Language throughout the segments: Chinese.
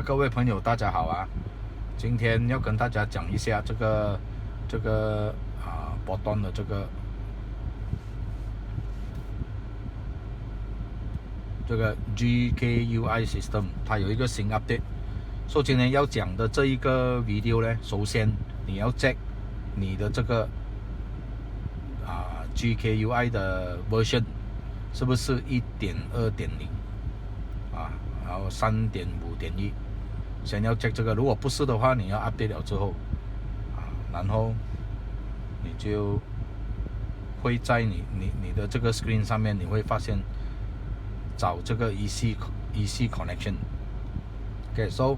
各位朋友，大家好啊！今天要跟大家讲一下这个波段的这个 GKUI system， 它有一个新 update。所以今天要讲的这一个 video 呢，首先你要 check 你的这个GKUI 的 version 是不是 1.2.0 然后 3.5.1， 先要 check 这个。如果不是的话，你要 update 了之后然后你就会在你的这个 screen 上面，你会发现找这个 EC connection。OK，so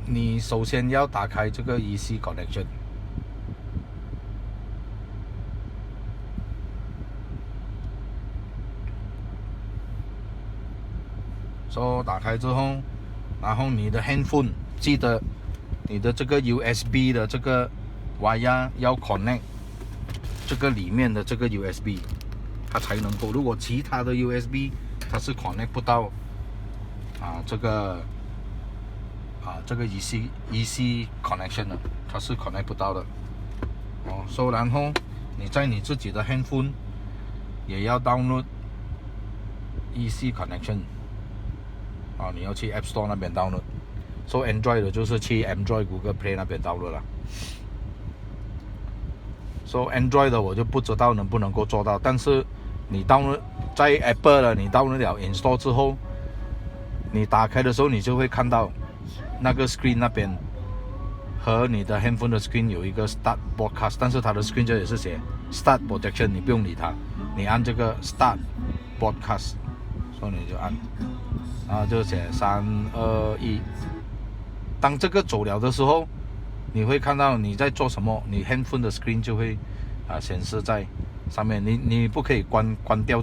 你首先要打开这个 EC connection。打开之后，然后你的 handphone 记得你的这个 USB 的这个 wire 要 connect 这个里面的这个 USB， 它才能够。如果其他的 USB 它是 connect 不到这个 EC connection 的，它是 connect 不到的。然后你在你自己的 handphone 也要 download EC connection。你要去 App Store 那边 download。So Android 的就是去 Android Google Play 那边 download 了。So Android 的我就不知道能不能够做到，但是你 download 在 Apple 的你 download 了 install 之后，你打开的时候你就会看到那个 screen 那边和你的 handphone 的 screen 有一个 Start Broadcast， 但是它的 screen 这也是写 Start Protection， 你不用理它，你按这个 Start Broadcast， 所以你就按。然后就写3、2、1。当这个走了的时候，你会看到你在做什么，你 handphone 的 screen 就会显示在上面。你不可以关掉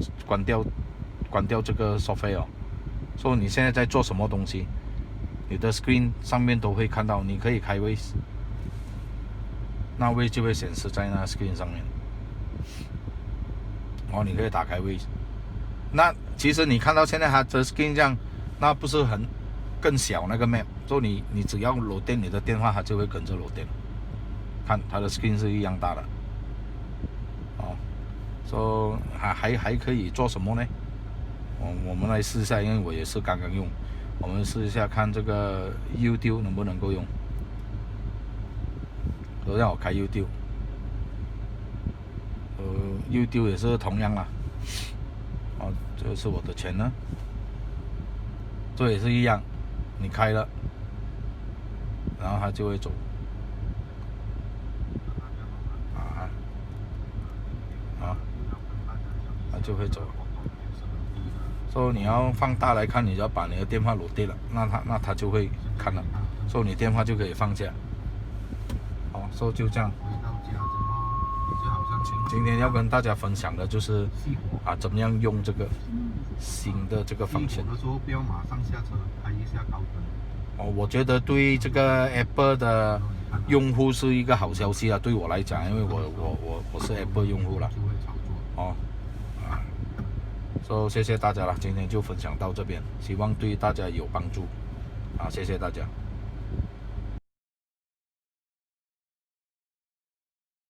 这个 software。所以你现在在做什么东西，你的 screen 上面都会看到。你可以开 Waze， 那 Waze 就会显示在那 screen 上面。你可以打开 Waze。那其实你看到现在它的 screen 这样，那不是更小那个 map， 所以你只要漏电你的电话，它就会跟着漏电。看它的 screen 是一样大的。还可以做什么呢？我们来试一下，因为我也是刚刚用，我们试一下看这个 YouTube 能不能够用。都让我开 YouTube，YouTube 也是同样啦。这是我的钱呢，这也是一样，你开了，然后它就会走，它就会走。所以你要放大来看，你就要把你的电话落地了，那它就会看了，所以你电话就可以放下。所以就这样。今天要跟大家分享的就是怎么样用这个新的这个方向。的时候不要马上下车，开一下高灯。我觉得对这个 Apple 的用户是一个好消息对我来讲，因为我是 Apple 用户了。谢谢大家了，今天就分享到这边，希望对大家有帮助。谢谢大家。